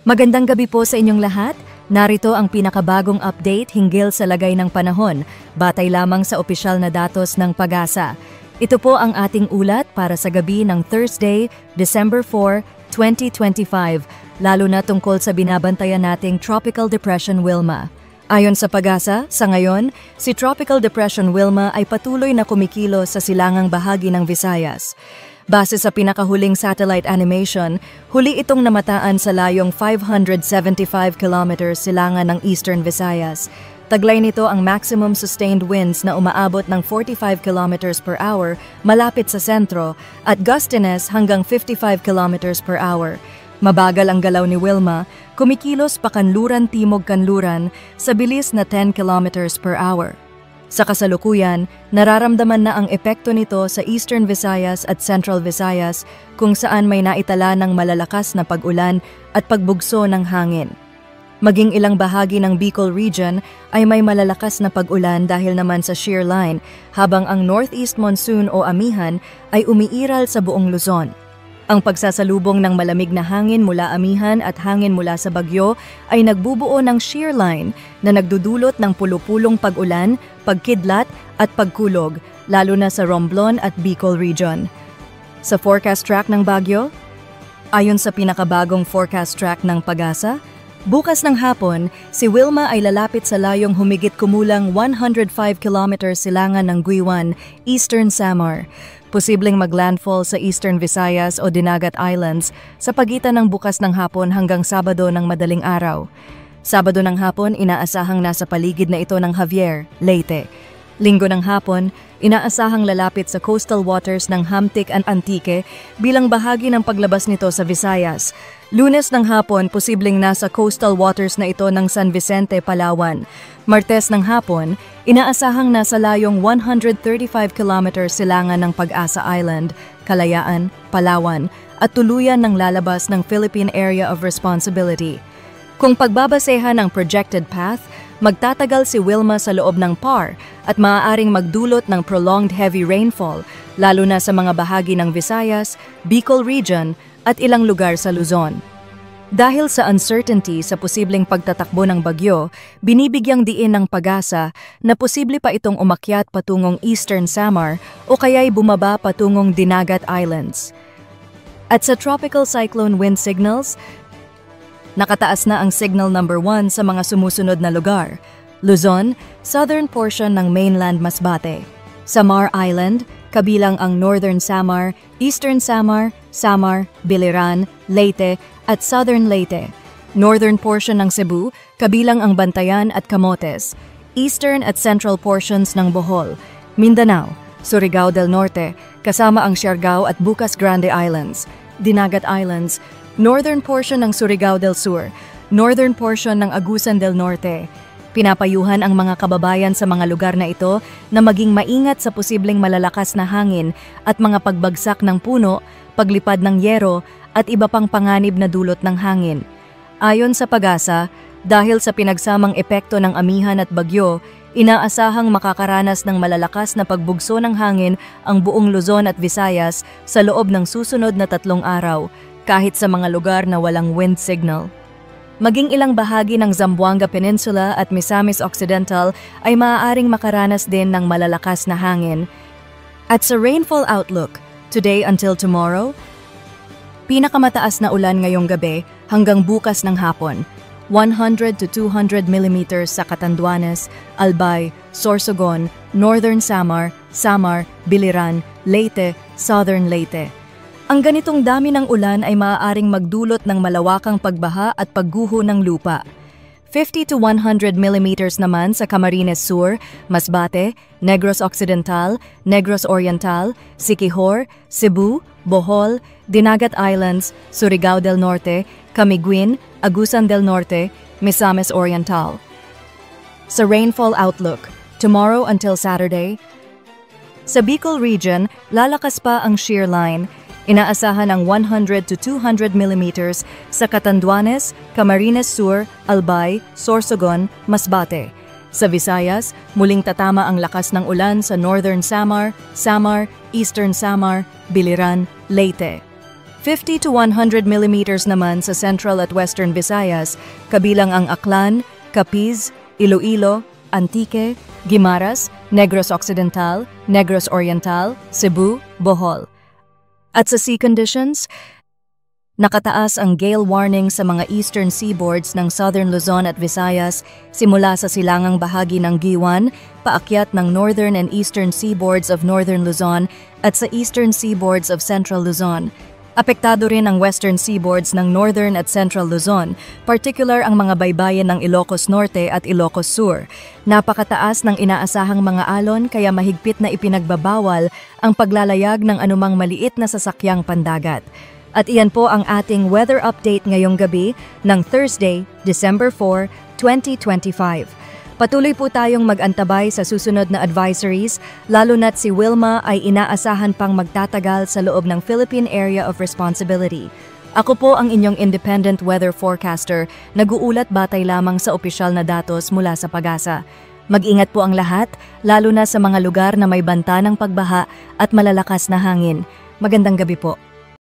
Magandang gabi po sa inyong lahat. Narito ang pinakabagong update hinggil sa lagay ng panahon, batay lamang sa opisyal na datos ng Pag-asa. Ito po ang ating ulat para sa gabi ng Thursday, December 4, 2025, lalo na tungkol sa binabantayan nating Tropical Depression Wilma. Ayon sa Pag-asa, sa ngayon, si Tropical Depression Wilma ay patuloy na kumikilos sa silangang bahagi ng Visayas. Base sa pinakahuling satellite animation, huli itong namataan sa layong 575 kilometers silangan ng Eastern Visayas. Taglay nito ang maximum sustained winds na umaabot ng 45 kilometers per hour malapit sa sentro at gustiness hanggang 55 kilometers per hour. Mabagal ang galaw ni Wilma, kumikilos pa kanluran-timog-kanluran sa bilis na 10 kilometers per hour. Sa kasalukuyan, nararamdaman na ang epekto nito sa Eastern Visayas at Central Visayas kung saan may naitala ng malalakas na pag-ulan at pagbugso ng hangin. Maging ilang bahagi ng Bicol Region ay may malalakas na pag-ulan dahil naman sa shear line, habang ang Northeast Monsoon o amihan ay umiiral sa buong Luzon. Ang pagsasalubong ng malamig na hangin mula amihan at hangin mula sa bagyo ay nagbubuo ng shear line na nagdudulot ng pulupulong pag-ulan, pagkidlat at pagkulog, lalo na sa Romblon at Bicol Region. Sa forecast track ng bagyo, ayon sa pinakabagong forecast track ng Pag-asa, bukas ng hapon, si Wilma ay lalapit sa layong humigit kumulang 105 kilometers silangan ng Guiuan, Eastern Samar. Posibleng maglandfall sa Eastern Visayas o Dinagat Islands sa pagitan ng bukas ng hapon hanggang Sabado ng madaling araw. Sabado ng hapon, inaasahang nasa paligid na ito ng Javier, Leyte. Linggo ng hapon, inaasahang lalapit sa coastal waters ng Hamtic and Antique bilang bahagi ng paglabas nito sa Visayas. Lunes ng hapon, posibleng nasa coastal waters na ito ng San Vicente, Palawan. Martes ng hapon, inaasahang nasa layong 135 kilometers silangan ng Pag-asa Island, Kalayaan, Palawan, at tuluyan ng lalabas ng Philippine Area of Responsibility. Kung pagbabasehan ng projected path, magtatagal si Wilma sa loob ng PAR at maaaring magdulot ng prolonged heavy rainfall, lalo na sa mga bahagi ng Visayas, Bicol Region at ilang lugar sa Luzon. Dahil sa uncertainty sa posibleng pagtatakbo ng bagyo, binibigyang diin ng Pag-asa na posible pa itong umakyat patungong Eastern Samar o kaya'y bumaba patungong Dinagat Islands. At sa tropical cyclone wind signals, nakataas na ang signal number 1 sa mga sumusunod na lugar: Luzon, southern portion ng mainland Masbate; Samar Island, kabilang ang Northern Samar, Eastern Samar, Samar, Biliran, Leyte at Southern Leyte; northern portion ng Cebu, kabilang ang Bantayan at Camotes; eastern at central portions ng Bohol, Mindanao, Surigao del Norte, kasama ang Siargao at Bukas Grande Islands; Dinagat Islands, northern portion ng Surigao del Sur, northern portion ng Agusan del Norte. Pinapayuhan ang mga kababayan sa mga lugar na ito na maging maingat sa posibleng malalakas na hangin at mga pagbagsak ng puno, paglipad ng yero at iba pang panganib na dulot ng hangin. Ayon sa Pag-asa, dahil sa pinagsamang epekto ng amihan at bagyo, inaasahang makakaranas ng malalakas na pagbugso ng hangin ang buong Luzon at Visayas sa loob ng susunod na 3 araw, kahit sa mga lugar na walang wind signal. Maging ilang bahagi ng Zamboanga Peninsula at Misamis Occidental ay maaaring makaranas din ng malalakas na hangin. At sa rainfall outlook, today until tomorrow, pinakamataas na ulan ngayong gabi hanggang bukas ng hapon, 100 to 200 millimeters sa Catanduanes, Albay, Sorsogon, Northern Samar, Samar, Biliran, Leyte, Southern Leyte. Ang ganitong dami ng ulan ay maaaring magdulot ng malawakang pagbaha at pagguho ng lupa. 50 to 100 millimeters naman sa Camarines Sur, Masbate, Negros Occidental, Negros Oriental, Siquijor, Cebu, Bohol, Dinagat Islands, Surigao del Norte, Camiguin, Agusan del Norte, Misamis Oriental. Sa rainfall outlook, tomorrow until Saturday, sa Bicol Region, lalakas pa ang shear line. Inaasahan ang 100 to 200 millimeters sa Catanduanes, Camarines Sur, Albay, Sorsogon, Masbate. Sa Visayas, muling tatama ang lakas ng ulan sa Northern Samar, Samar, Eastern Samar, Biliran, Leyte. 50 to 100 millimeters naman sa Central at Western Visayas, kabilang ang Aklan, Capiz, Iloilo, Antique, Guimaras, Negros Occidental, Negros Oriental, Cebu, Bohol. At sa sea conditions, nakataas ang gale warning sa mga eastern seaboards ng Southern Luzon at Visayas simula sa silangang bahagi ng Giwan, paakyat ng northern and eastern seaboards of Northern Luzon at sa eastern seaboards of Central Luzon. Apektado rin ang western seaboards ng Northern at Central Luzon, particular ang mga baybayin ng Ilocos Norte at Ilocos Sur. Napakataas ng inaasahang mga alon kaya mahigpit na ipinagbabawal ang paglalayag ng anumang maliit na sasakyang pandagat. At iyan po ang ating weather update ngayong gabi ng Thursday, December 4, 2025. Patuloy po tayong mag-antabay sa susunod na advisories, lalo na't si Wilma ay inaasahan pang magtatagal sa loob ng Philippine Area of Responsibility. Ako po ang inyong independent weather forecaster, nag-uulat batay lamang sa opisyal na datos mula sa PAGASA. Mag-ingat po ang lahat, lalo na sa mga lugar na may banta ng pagbaha at malalakas na hangin. Magandang gabi po.